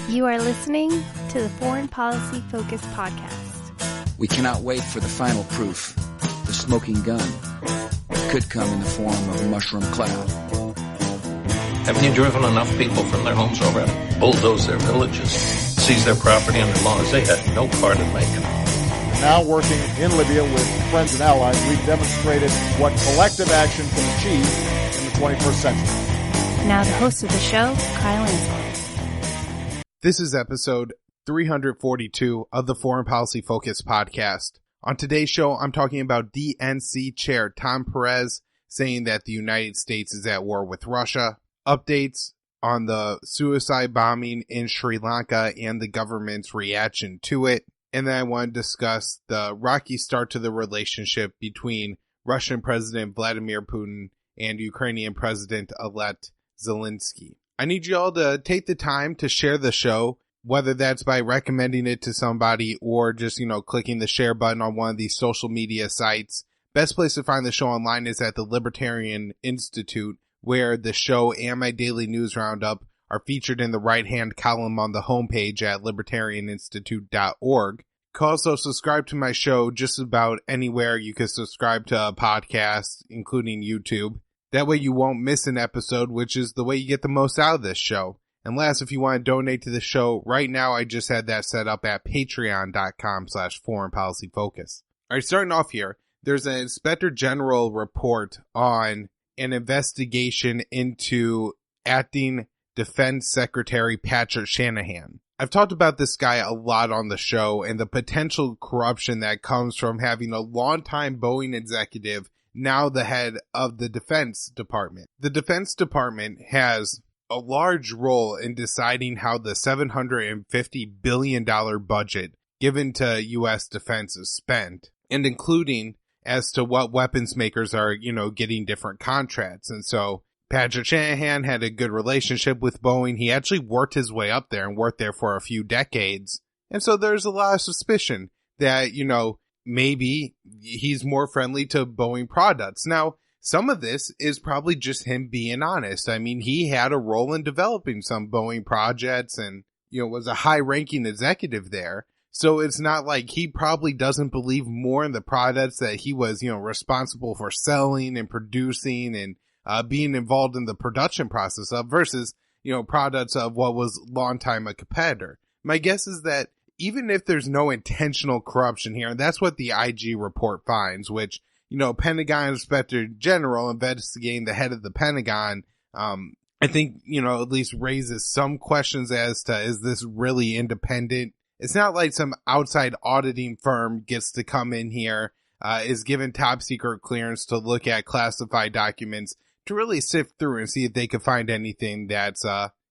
You are listening to the Foreign Policy Focus podcast. We cannot wait for the final proof. The smoking gun. It could come in the form of a mushroom cloud. Haven't you driven enough people from their homes already? Bulldoze their villages, seize their property under laws they had no part in making. Now working in Libya with friends and allies, we've demonstrated what collective action can achieve in the 21st century. Now the host of the show, Kyle Ansel. This is episode 342 of the Foreign Policy Focus podcast. On today's show, I'm talking about DNC Chair Tom Perez saying that the United States is at war with Russia, updates on the suicide bombing in Sri Lanka and the government's reaction to it, and then I want to discuss the rocky start to the relationship between Russian President Vladimir Putin and Ukrainian President-elect Zelensky. I need you all to take the time to share the show, whether that's by recommending it to somebody or just, clicking the share button on one of these social media sites. Best place to find the show online is at the Libertarian Institute, where the show and my daily news roundup are featured in the right-hand column on the homepage at libertarianinstitute.org. You can also subscribe to my show just about anywhere you can subscribe to a podcast, including YouTube. That way you won't miss an episode, which is the way you get the most out of this show. And last, if you want to donate to the show, right now I just had that set up at patreon.com/foreignpolicyfocus. All right, starting off here, there's an Inspector General report on an investigation into acting Defense Secretary Patrick Shanahan. I've talked about this guy a lot on the show and the potential corruption that comes from having a longtime Boeing executive, now the head of the Defense Department. The Defense Department has a large role in deciding how the $750 billion budget given to U.S. defense is spent, and including as to what weapons makers are, getting different contracts. And so Patrick Shanahan had a good relationship with Boeing. He actually worked his way up there and worked there for a few decades. And so there's a lot of suspicion that, maybe he's more friendly to Boeing products. Now, some of this is probably just him being honest. I mean, he had a role in developing some Boeing projects and, was a high-ranking executive there. So it's not like he probably doesn't believe more in the products that he was, responsible for selling and producing and being involved in the production process of versus, products of what was long time a competitor. My guess is that even if there's no intentional corruption here, and that's what the IG report finds, which, Pentagon Inspector General investigating the head of the Pentagon, I think, at least raises some questions as to, is this really independent? It's not like some outside auditing firm gets to come in here, is given top secret clearance to look at classified documents to really sift through and see if they could find anything that's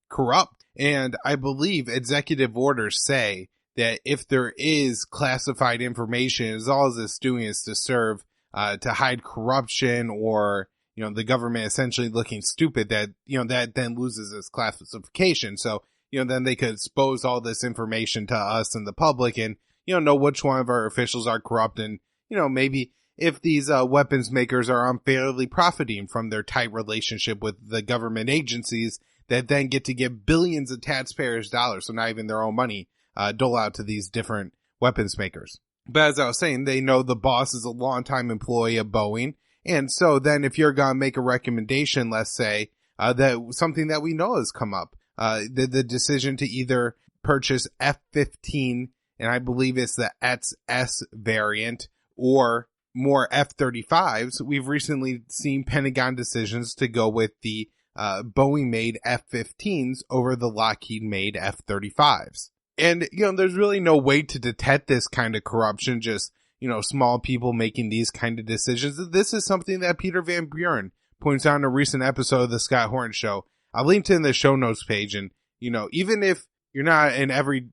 corrupt. And I believe executive orders say that if there is classified information, as all it's doing is to serve, to hide corruption or, the government essentially looking stupid, that, that then loses its classification. So, then they could expose all this information to us and the public and, know which one of our officials are corrupt and, maybe if these weapons makers are unfairly profiting from their tight relationship with the government agencies that then get to give billions of taxpayers' dollars, so not even their own money, dole out to these different weapons makers. But as I was saying, they know the boss is a longtime employee of Boeing. And so then if you're going to make a recommendation, let's say, that something that we know has come up, the decision to either purchase F-15, and I believe it's the XS variant, or more F-35s, we've recently seen Pentagon decisions to go with the Boeing-made F-15s over the Lockheed-made F-35s. And, there's really no way to detect this kind of corruption, just, small people making these kind of decisions. This is something that Peter Van Buren points out in a recent episode of the Scott Horton Show. I'll link to in the show notes page. And, even if you're not an every,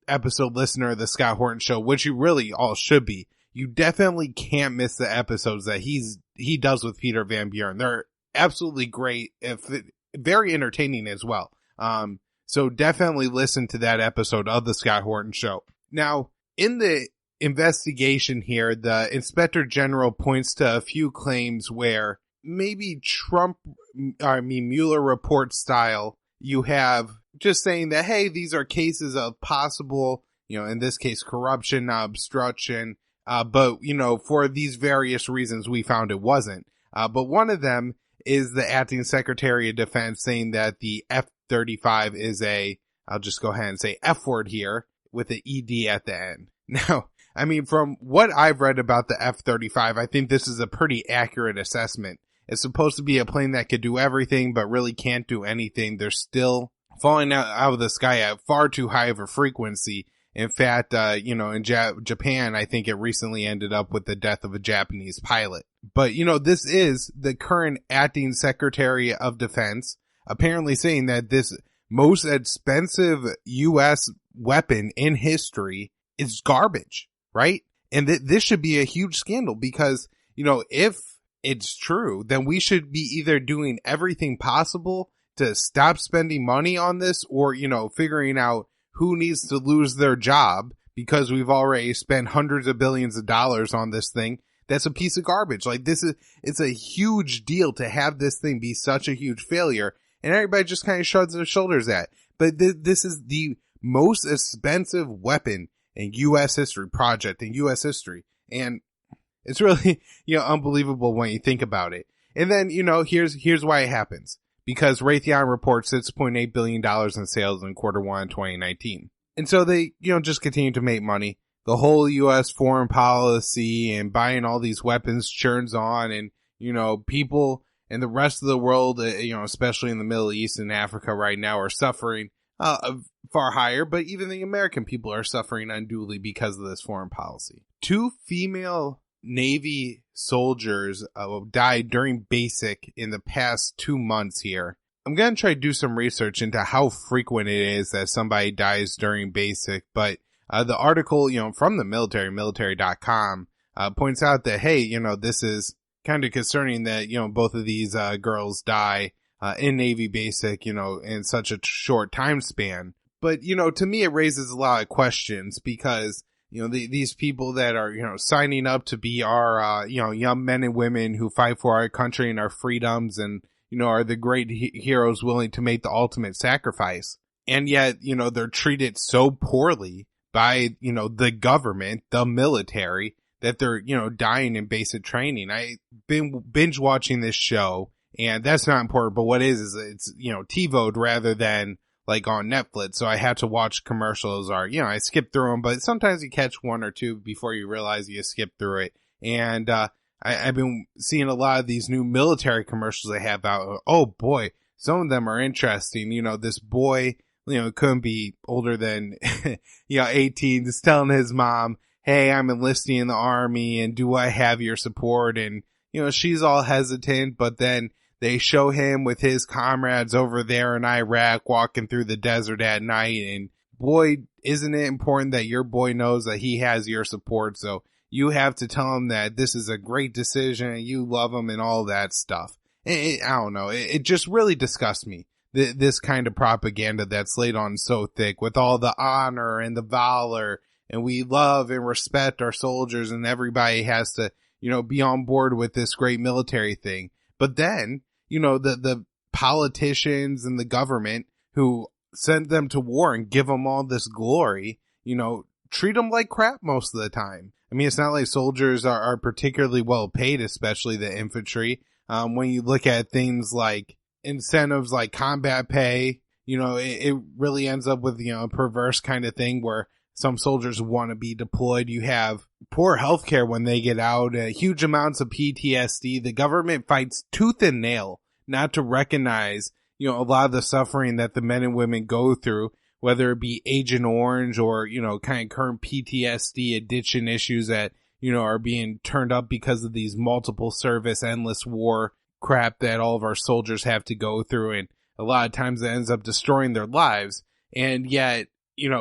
episode listener of the Scott Horton Show, which you really all should be, you definitely can't miss the episodes that he does with Peter Van Buren. They're absolutely great, very entertaining as well. So definitely listen to that episode of the Scott Horton Show. Now, in the investigation here, the Inspector General points to a few claims where maybe Mueller report style, you have just saying that, hey, these are cases of possible, in this case, corruption, obstruction. But, for these various reasons, we found it wasn't. But one of them is the acting Secretary of Defense saying that the F-35 is I'll just go ahead and say F word here with an ED at the end. Now, I mean, from what I've read about the F-35, I think this is a pretty accurate assessment. It's supposed to be a plane that could do everything, but really can't do anything. They're still falling out of the sky at far too high of a frequency. In fact, in Japan, I think it recently ended up with the death of a Japanese pilot. But, this is the current acting Secretary of Defense apparently saying that this most expensive U.S. weapon in history is garbage, right? And this should be a huge scandal because, if it's true, then we should be either doing everything possible to stop spending money on this or, figuring out who needs to lose their job because we've already spent hundreds of billions of dollars on this thing. That's a piece of garbage. Like it's a huge deal to have this thing be such a huge failure. And everybody just kind of shrugs their shoulders at. But this is the most expensive weapon in U.S. history, project in U.S. history. And it's really, unbelievable when you think about it. And then, here's why it happens. Because Raytheon reports $6.8 billion in sales in Q1 2019. And so they, just continue to make money. The whole U.S. foreign policy and buying all these weapons churns on and, people in the rest of the world, especially in the Middle East and Africa right now are suffering far higher, but even the American people are suffering unduly because of this foreign policy. 2 female Navy soldiers died during basic in the past 2 months here. I'm going to try to do some research into how frequent it is that somebody dies during basic, but the article, from the military.com, points out that, hey, this is kind of concerning that, both of these girls die in Navy basic, in such a short time span. But, to me, it raises a lot of questions because, these people that are, signing up to be our, young men and women who fight for our country and our freedoms and, are the great heroes willing to make the ultimate sacrifice. And yet, they're treated so poorly by, the government, the military, that they're, dying in basic training. I've been binge watching this show, and that's not important, but what is it's, TiVoed rather than like on Netflix. So I had to watch commercials or, I skip through them, but sometimes you catch one or two before you realize you skipped through it. And, I've been seeing a lot of these new military commercials they have out. Oh boy, some of them are interesting. This boy, couldn't be older than, 18, just telling his mom, hey, I'm enlisting in the army and do I have your support? And, she's all hesitant, but then they show him with his comrades over there in Iraq walking through the desert at night. And boy, isn't it important that your boy knows that he has your support? So you have to tell him that this is a great decision and you love him and all that stuff. I don't know. It just really disgusts me. This kind of propaganda that's laid on so thick with all the honor and the valor, and we love and respect our soldiers and everybody has to, be on board with this great military thing. But then, the politicians and the government who send them to war and give them all this glory, treat them like crap most of the time. I mean, it's not like soldiers are particularly well paid, especially the infantry. When you look at things like incentives like combat pay, it really ends up with, a perverse kind of thing where some soldiers want to be deployed. You have poor healthcare when they get out, huge amounts of PTSD. The government fights tooth and nail not to recognize, a lot of the suffering that the men and women go through, whether it be Agent Orange or, kind of current PTSD addiction issues that, are being turned up because of these multiple service, endless war crap that all of our soldiers have to go through. And a lot of times it ends up destroying their lives. And yet,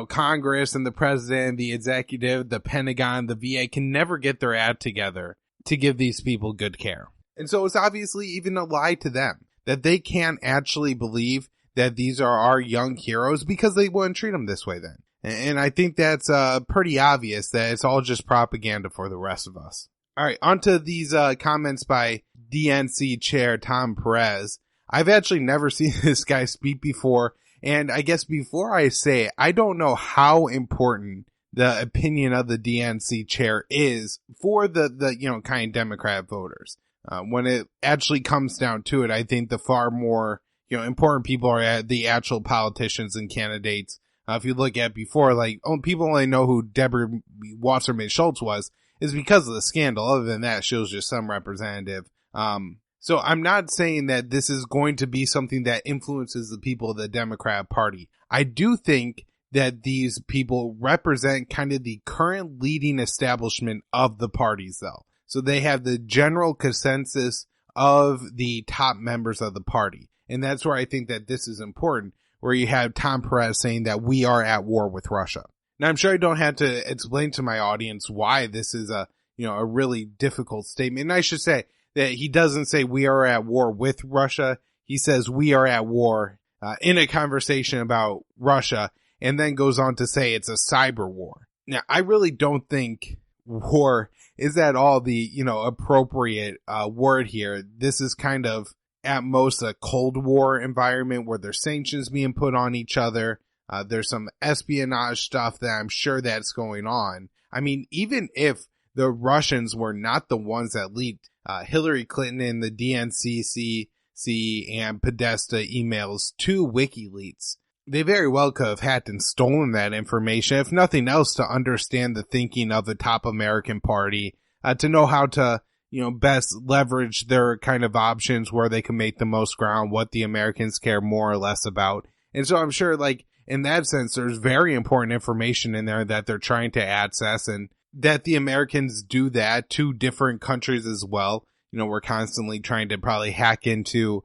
Congress and the president, the executive, the Pentagon, the VA can never get their act together to give these people good care. And so it's obviously even a lie to them that they can't actually believe that these are our young heroes because they wouldn't treat them this way then. And I think that's pretty obvious that it's all just propaganda for the rest of us. All right, onto these comments by DNC Chair Tom Perez. I've actually never seen this guy speak before, And I guess before I say it, I don't know how important the opinion of the DNC chair is for the kind of Democrat voters. When it actually comes down to it, I think the far more, important people are the actual politicians and candidates. If you look at before, people only know who Deborah Wasserman Schultz was is because of the scandal. Other than that, she was just some representative. So I'm not saying that this is going to be something that influences the people of the Democrat Party. I do think that these people represent kind of the current leading establishment of the parties, though. So they have the general consensus of the top members of the party. And that's where I think that this is important, where you have Tom Perez saying that we are at war with Russia. Now, I'm sure I don't have to explain to my audience why this is a really difficult statement. And I should say that he doesn't say we are at war with Russia. He says we are at war in a conversation about Russia, and then goes on to say it's a cyber war. Now, I really don't think war is at all the, appropriate word here. This is kind of at most a Cold War environment where there's sanctions being put on each other. There's some espionage stuff that I'm sure that's going on. I mean, even if the Russians were not the ones that leaked Hillary Clinton and the DNC and Podesta emails to WikiLeaks, they very well could have hacked and stolen that information, if nothing else, to understand the thinking of the top American party, to know how to, best leverage their kind of options where they can make the most ground, what the Americans care more or less about. And so I'm sure, in that sense, there's very important information in there that they're trying to access, and that the Americans do that to different countries as well. We're constantly trying to probably hack into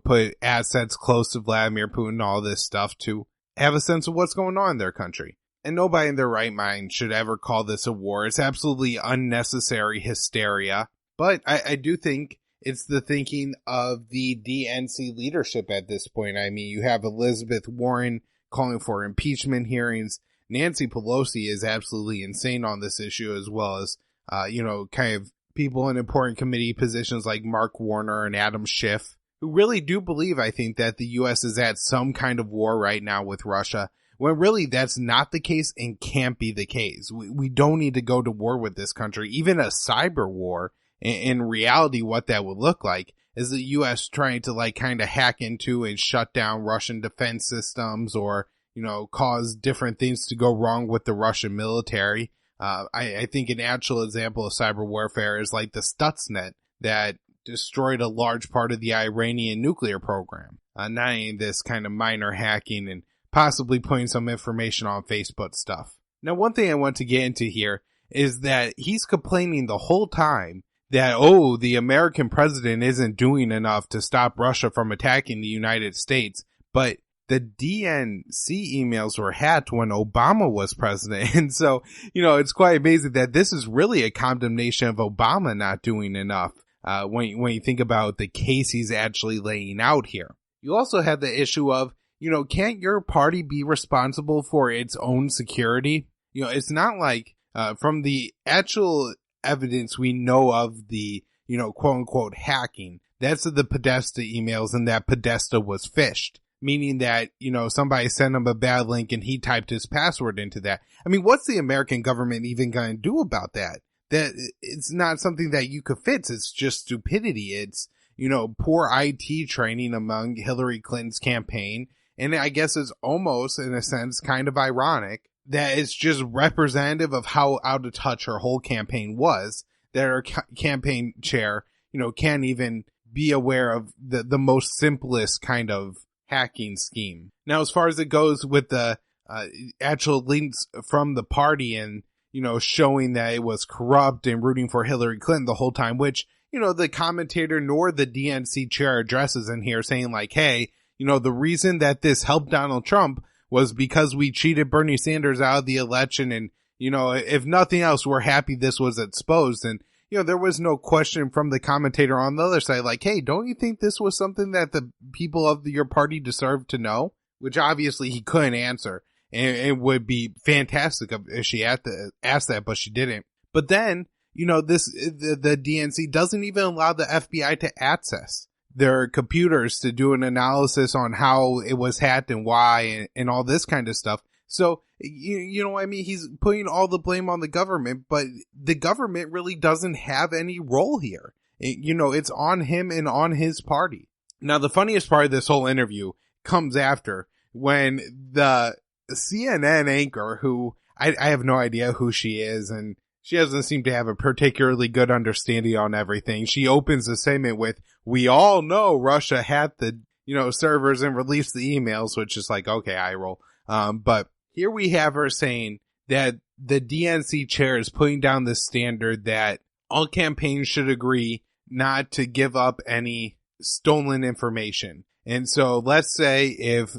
put assets close to Vladimir Putin, all this stuff, to have a sense of what's going on in their country. And nobody in their right mind should ever call this a war. It's absolutely unnecessary hysteria. But I do think it's the thinking of the DNC leadership at this point. I mean, you have Elizabeth Warren calling for impeachment hearings. Nancy Pelosi is absolutely insane on this issue, as well as, kind of people in important committee positions like Mark Warner and Adam Schiff, who really do believe, I think, that the U.S. is at some kind of war right now with Russia, when really that's not the case and can't be the case. We don't need to go to war with this country. Even a cyber war, in reality, what that would look like is the U.S. trying to kind of hack into and shut down Russian defense systems, or, cause different things to go wrong with the Russian military. I think an actual example of cyber warfare is like the Stuxnet that destroyed a large part of the Iranian nuclear program. Not only this kind of minor hacking and possibly putting some information on Facebook stuff. Now, one thing I want to get into here is that he's complaining the whole time that, the American president isn't doing enough to stop Russia from attacking the United States. But the DNC emails were hacked when Obama was president. And so, it's quite amazing that this is really a condemnation of Obama not doing enough. When you think about the case he's actually laying out here. You also have the issue of, can't your party be responsible for its own security? It's not like, from the actual evidence we know of the, quote unquote hacking, that's the Podesta emails, and that Podesta was phished. Meaning that, somebody sent him a bad link and he typed his password into that. I mean, what's the American government even going to do about that? That it's not something that you could fix. It's just stupidity. It's, poor IT training among Hillary Clinton's campaign. And I guess it's almost, in a sense, kind of ironic that it's just representative of how out of touch her whole campaign was, that her campaign chair, can't even be aware of the most simplest kind of hacking scheme. Now, as far as it goes with the actual links from the party and, showing that it was corrupt and rooting for Hillary Clinton the whole time, which, the commentator nor the DNC chair addresses in here, saying hey, the reason that this helped Donald Trump was because we cheated Bernie Sanders out of the election. And, if nothing else, we're happy this was exposed. And, there was no question from the commentator on the other side, hey, don't you think this was something that the people of your party deserve to know? Which obviously he couldn't answer. And it would be fantastic if she had to ask that, but she didn't. But then, the DNC doesn't even allow the FBI to access their computers to do an analysis on how it was hacked and why and all this kind of stuff. So, you know what I mean? He's putting all the blame on the government, but the government really doesn't have any role here. It's on him and on his party. Now, the funniest part of this whole interview comes after when the CNN anchor, who I have no idea who she is, and she doesn't seem to have a particularly good understanding on everything. She opens the segment with, "We all know Russia hacked the, servers and released the emails," which is like, okay, I roll. But here we have her saying that the DNC chair is putting down the standard that all campaigns should agree not to give up any stolen information. And so let's say if,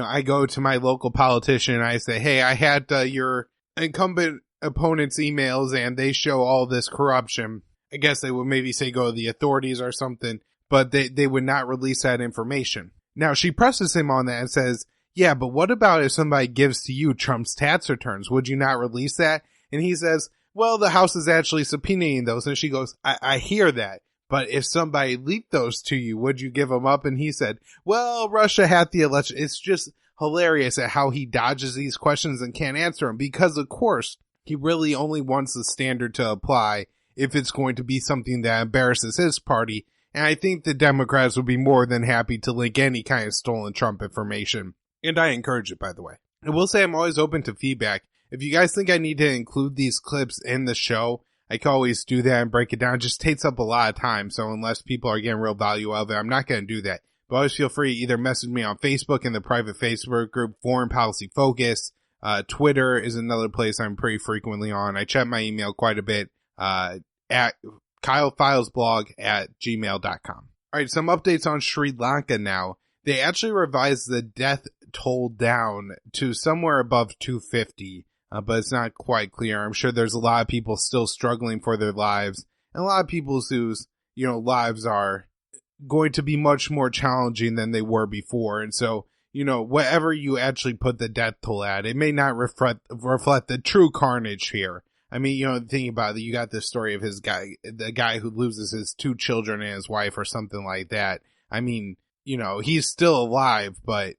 I go to my local politician and I say, "Hey, I had your incumbent opponent's emails and they show all this corruption." I guess they would maybe say go to the authorities or something, but they would not release that information. Now she presses him on that and says, "Yeah, but what about if somebody gives to you Trump's tax returns? Would you not release that?" And he says, "Well, the House is actually subpoenaing those." And she goes, I hear that. But if somebody leaked those to you, would you give them up? And he said, "Well, Russia had the election." It's just hilarious at how he dodges these questions and can't answer them because, of course, he really only wants the standard to apply if it's going to be something that embarrasses his party. And I think the Democrats would be more than happy to link any kind of stolen Trump information. And I encourage it, by the way. I will say I'm always open to feedback. If you guys think I need to include these clips in the show, I can always do that and break it down. It just takes up a lot of time. So unless people are getting real value out of it, I'm not going to do that. But always feel free to either message me on Facebook in the private Facebook group, Foreign Policy Focus. Twitter is another place I'm pretty frequently on. I check my email quite a bit at kylefilesblog@gmail.com. All right, some updates on Sri Lanka now. They actually revised the death toll down to somewhere above 250. But it's not quite clear. I'm sure there's a lot of people still struggling for their lives, and a lot of people whose, lives are going to be much more challenging than they were before. And so, whatever you actually put the death toll at, it may not reflect the true carnage here. I mean, thinking about it, you got this story of the guy who loses his 2 children and his wife or something like that. I mean, he's still alive, but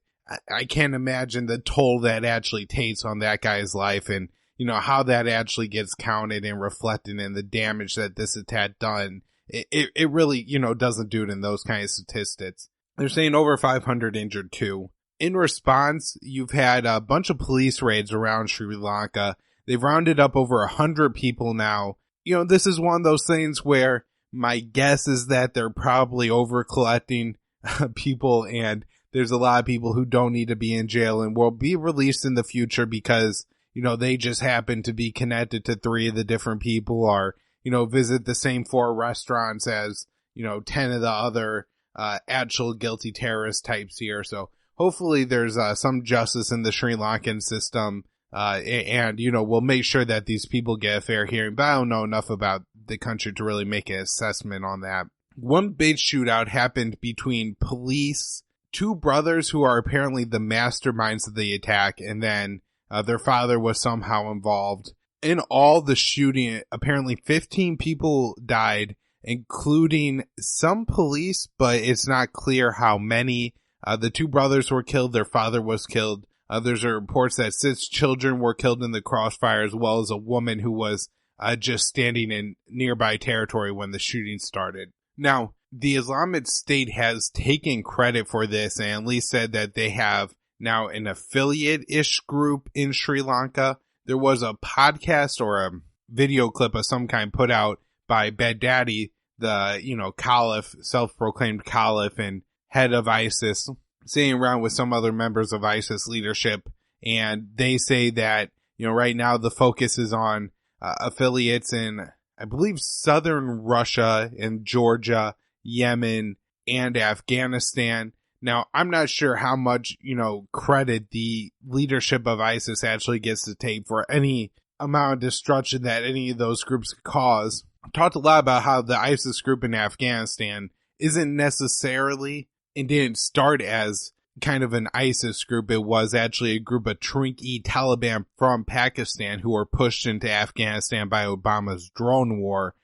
I can't imagine the toll that actually takes on that guy's life and, how that actually gets counted and reflected in the damage that this attack done. It really, doesn't do it in those kind of statistics. They're saying over 500 injured too. In response, you've had a bunch of police raids around Sri Lanka. They've rounded up over 100 people now. This is one of those things where my guess is that they're probably over collecting people, and there's a lot of people who don't need to be in jail and will be released in the future because, they just happen to be connected to 3 of the different people or, visit the same 4 restaurants as, 10 of the other actual guilty terrorist types here. So hopefully there's some justice in the Sri Lankan system and, we'll make sure that these people get a fair hearing. But I don't know enough about the country to really make an assessment on that. One big shootout happened between police, 2 brothers who are apparently the masterminds of the attack, and then their father was somehow involved. In all, the shooting, apparently 15 people died, including some police, but it's not clear how many. The 2 brothers were killed. Their father was killed. There's reports that 6 children were killed in the crossfire, as well as a woman who was just standing in nearby territory when the shooting started. Now, the Islamic State has taken credit for this and at least said that they have now an affiliate-ish group in Sri Lanka. There was a podcast or a video clip of some kind put out by Baghdadi, the, caliph, self-proclaimed caliph and head of ISIS, sitting around with some other members of ISIS leadership. And they say that, right now the focus is on affiliates in, I believe, southern Russia and Georgia, Yemen, and Afghanistan. Now, I'm not sure how much, credit the leadership of ISIS actually gets to take for any amount of destruction that any of those groups could cause. I've talked a lot about how the ISIS group in Afghanistan isn't necessarily, and didn't start as kind of an ISIS group. It was actually a group of Trinky Taliban from Pakistan who were pushed into Afghanistan by Obama's drone war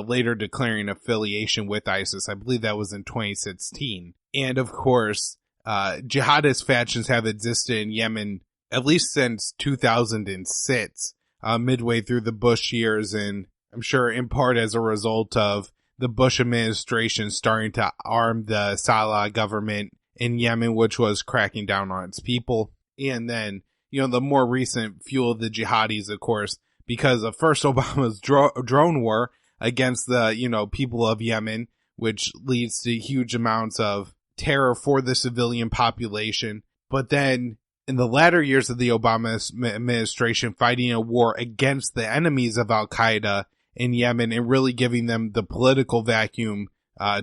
later declaring affiliation with ISIS. I believe that was in 2016. And of course, jihadist factions have existed in Yemen at least since 2006, midway through the Bush years, and I'm sure in part as a result of the Bush administration starting to arm the Saleh government in Yemen, which was cracking down on its people. And then, the more recent fuel of the jihadis, of course, because of first Obama's drone war against the, people of Yemen, which leads to huge amounts of terror for the civilian population. But then in the latter years of the Obama administration, fighting a war against the enemies of Al-Qaeda in Yemen and really giving them the political vacuum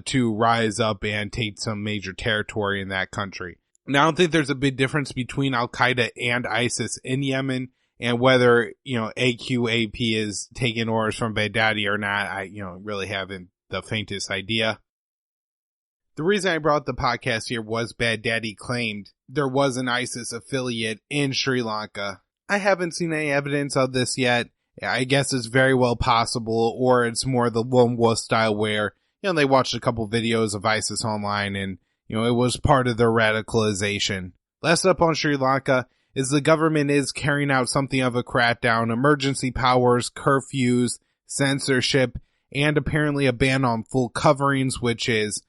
to rise up and take some major territory in that country. Now, I don't think there's a big difference between Al-Qaeda and ISIS in Yemen, and whether, AQAP is taking orders from Baghdadi or not, I, really haven't the faintest idea. The reason I brought the podcast here was Baghdadi claimed there was an ISIS affiliate in Sri Lanka. I haven't seen any evidence of this yet. I guess it's very well possible, or it's more the lone wolf style where, they watched a couple videos of ISIS online and, it was part of their radicalization. Last up on Sri Lanka is the government is carrying out something of a crackdown, emergency powers, curfews, censorship, and apparently a ban on full coverings, which is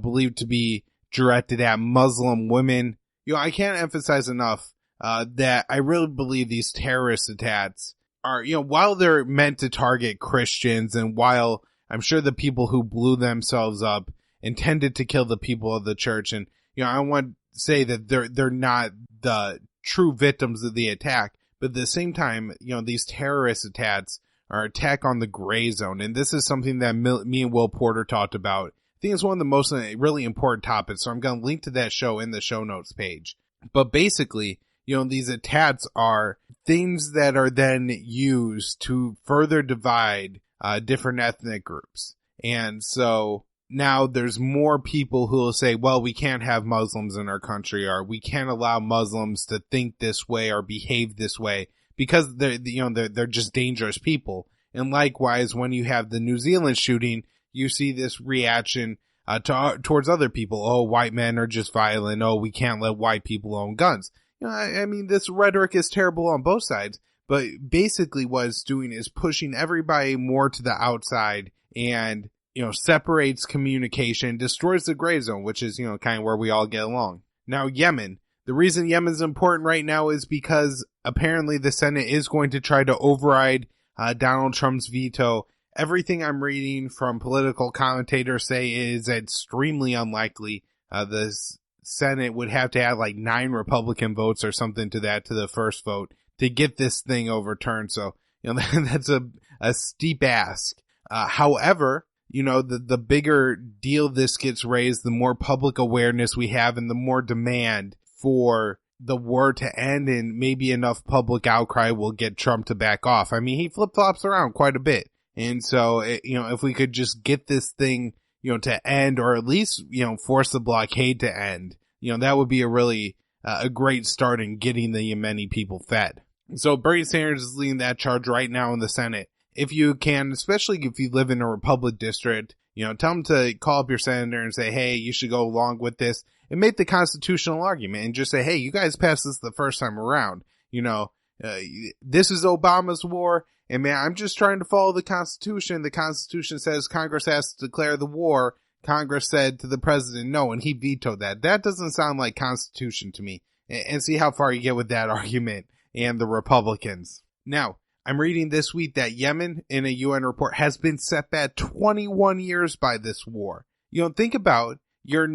believed to be directed at Muslim women. I can't emphasize enough that I really believe these terrorist attacks are, while they're meant to target Christians, and while I'm sure the people who blew themselves up intended to kill the people of the church, and I want to say that they're not the true victims of the attack, but at the same time, these terrorist attacks are attack on the gray zone, and this is something that me and Will Porter talked about. I think it's one of the most really important topics, so I'm going to link to that show in the show notes page. But basically, these attacks are things that are then used to further divide different ethnic groups. And so now there's more people who will say, well, we can't have Muslims in our country, or we can't allow Muslims to think this way or behave this way because they're just dangerous people. And likewise, when you have the New Zealand shooting, you see this reaction towards other people. Oh, white men are just violent. Oh, we can't let white people own guns. I mean, this rhetoric is terrible on both sides, but basically what it's doing is pushing everybody more to the outside and, separates communication, destroys the gray zone, which is, kind of where we all get along. Now, Yemen. The reason Yemen's important right now is because apparently the Senate is going to try to override Donald Trump's veto. Everything I'm reading from political commentators say is extremely unlikely. The Senate would have to add like 9 Republican votes or something to the first vote to get this thing overturned. So, that's a steep ask. However, the bigger deal this gets raised, the more public awareness we have and the more demand for the war to end, and maybe enough public outcry will get Trump to back off. I mean, he flip-flops around quite a bit. And so, if we could just get this thing, to end, or at least, force the blockade to end, that would be a really, a great start in getting the Yemeni people fed. So Bernie Sanders is leading that charge right now in the Senate. If you can, especially if you live in a Republican district, tell them to call up your senator and say, hey, you should go along with this, and make the constitutional argument and just say, hey, you guys passed this the first time around. This is Obama's war. And man, I'm just trying to follow the Constitution. The Constitution says Congress has to declare the war. Congress said to the president no, and he vetoed that. That doesn't sound like Constitution to me. And see how far you get with that argument and the Republicans. Now, I'm reading this week that Yemen, in a UN report, has been set back 21 years by this war. Think about your,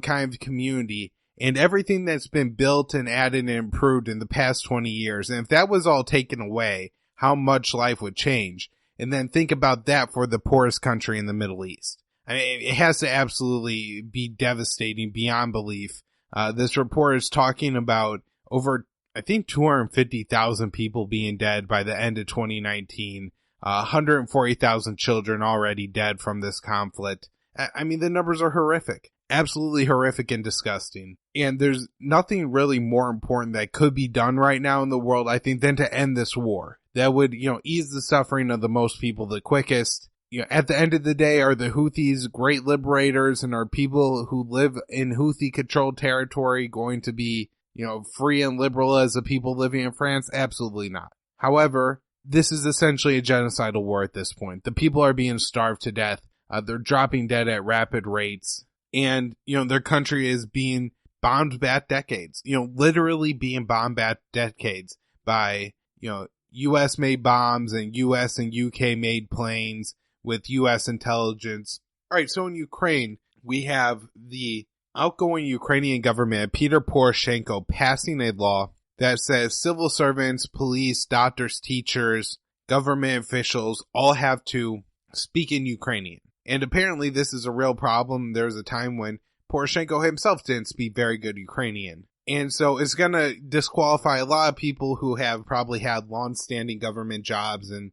kind of community and everything that's been built and added and improved in the past 20 years. And if that was all taken away, how much life would change. And then think about that for the poorest country in the Middle East. I mean, it has to absolutely be devastating beyond belief. This report is talking about over, I think, 250,000 people being dead by the end of 2019. 140,000 children already dead from this conflict. I mean, the numbers are horrific. Absolutely horrific and disgusting. And there's nothing really more important that could be done right now in the world, I think, than to end this war. That would, ease the suffering of the most people the quickest. at the end of the day, are the Houthis great liberators, and are people who live in Houthi-controlled territory going to be, free and liberal as the people living in France? Absolutely not. However, this is essentially a genocidal war at this point. The people are being starved to death. They're dropping dead at rapid rates. And, their country is being bombed back decades. Literally being bombed back decades by, U.S.-made bombs and U.S. and UK-made planes with U.S. intelligence. All right, so in Ukraine, we have the outgoing Ukrainian government, Peter Poroshenko, passing a law that says civil servants, police, doctors, teachers, government officials all have to speak in Ukrainian. And apparently this is a real problem. There was a time when Poroshenko himself didn't speak very good Ukrainian. And so it's going to disqualify a lot of people who have probably had long-standing government jobs and,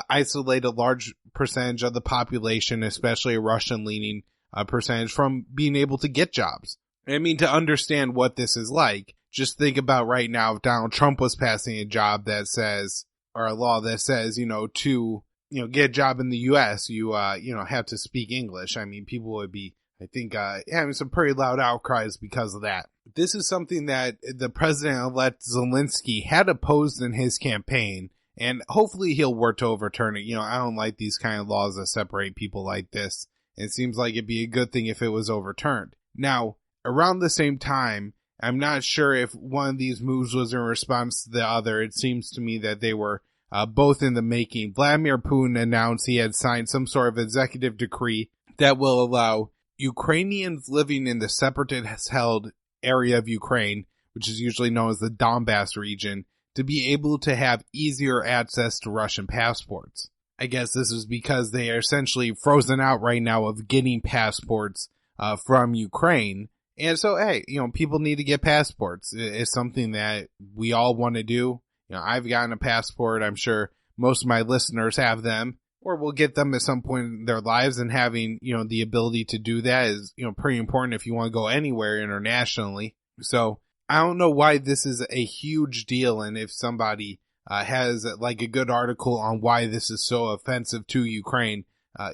isolate a large percentage of the population, especially a Russian-leaning percentage, from being able to get jobs. I mean, to understand what this is like, just think about right now if Donald Trump was passing a job that says, or a law that says, to, get a job in the U.S., you have to speak English. I mean, people would be, I think, having some pretty loud outcries because of that. This is something that the president-elect Zelensky had opposed in his campaign, and hopefully he'll work to overturn it. I don't like these kind of laws that separate people like this. It seems like it'd be a good thing if it was overturned. Now, around the same time, I'm not sure if one of these moves was in response to the other. It seems to me that they were both in the making. Vladimir Putin announced he had signed some sort of executive decree that will allow Ukrainians living in the separatist-held area of Ukraine, which is usually known as the Donbass region, to be able to have easier access to Russian passports. I guess this is because they are essentially frozen out right now of getting passports from Ukraine. And so, hey, people need to get passports. It's something that we all want to do. I've gotten a passport. I'm sure most of my listeners have them, or will get them at some point in their lives. And having, the ability to do that is, pretty important if you want to go anywhere internationally. So I don't know why this is a huge deal. And if somebody has like a good article on why this is so offensive to Ukraine,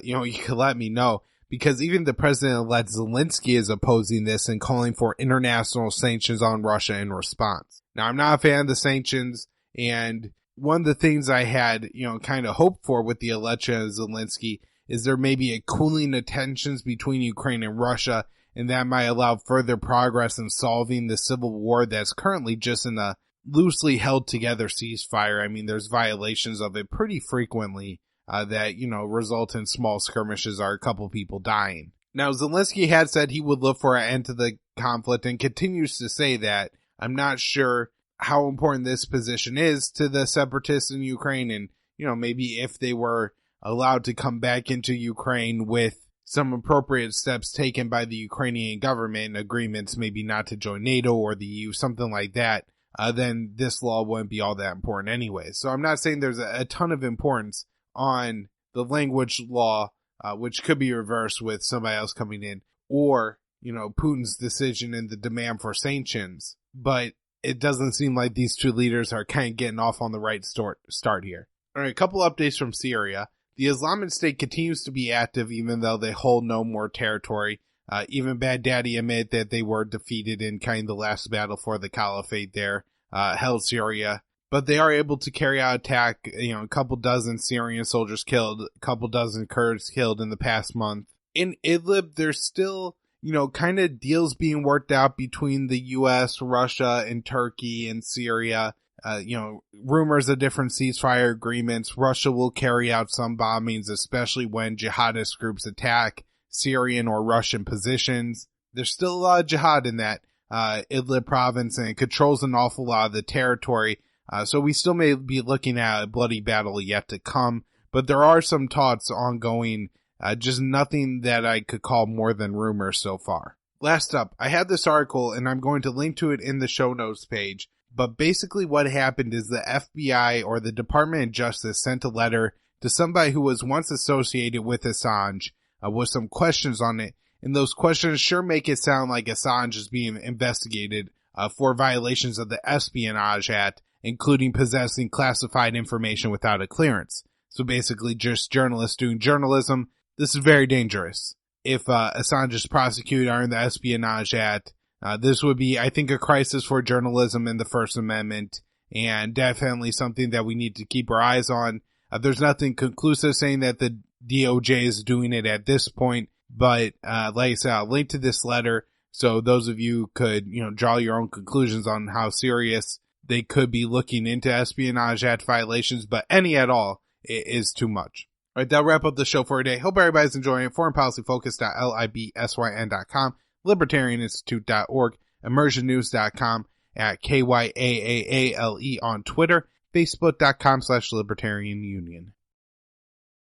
you can let me know. Because even the president-elect Zelensky is opposing this and calling for international sanctions on Russia in response. Now, I'm not a fan of the sanctions, and one of the things I had, kind of hoped for with the election of Zelensky is there may be a cooling of tensions between Ukraine and Russia, and that might allow further progress in solving the civil war that's currently just in a loosely held together ceasefire. I mean, there's violations of it pretty frequently. That, result in small skirmishes or a couple people dying. Now, Zelensky had said he would look for an end to the conflict and continues to say that. I'm not sure how important this position is to the separatists in Ukraine, and, maybe if they were allowed to come back into Ukraine with some appropriate steps taken by the Ukrainian government, agreements maybe not to join NATO or the EU, something like that, then this law wouldn't be all that important anyway. So I'm not saying there's a ton of importance on the language law, which could be reversed with somebody else coming in, or, Putin's decision and the demand for sanctions. But it doesn't seem like these two leaders are kind of getting off on the right start here. All right, a couple updates from Syria. The Islamic State continues to be active even though they hold no more territory. Even Baghdadi admitted that they were defeated in kind of the last battle for the caliphate there, held Syria. But they are able to carry out attack, a couple dozen Syrian soldiers killed, a couple dozen Kurds killed in the past month. In Idlib, there's still, kind of deals being worked out between the U.S., Russia, and Turkey and Syria. Rumors of different ceasefire agreements. Russia will carry out some bombings, especially when jihadist groups attack Syrian or Russian positions. There's still a lot of jihad in that Idlib province, and it controls an awful lot of the territory. So we still may be looking at a bloody battle yet to come, but there are some talks ongoing, just nothing that I could call more than rumors so far. Last up, I had this article and I'm going to link to it in the show notes page, but basically what happened is the FBI or the Department of Justice sent a letter to somebody who was once associated with Assange, with some questions on it, and those questions sure make it sound like Assange is being investigated for violations of the Espionage Act, including possessing classified information without a clearance. So basically just journalists doing journalism. This is very dangerous. If Assange is prosecuted under the Espionage Act, this would be, I think, a crisis for journalism and the First Amendment, and definitely something that we need to keep our eyes on. There's nothing conclusive saying that the DOJ is doing it at this point, but like I said, I'll link to this letter so those of you could, draw your own conclusions on how serious they could be looking into Espionage Act violations, but any at all is too much. All right, that'll wrap up the show for today. Hope everybody's enjoying it. foreignpolicyfocus.libsyn.com, libertarianinstitute.org, immersionnews.com, at KYAAALE on Twitter, facebook.com/libertarianunion.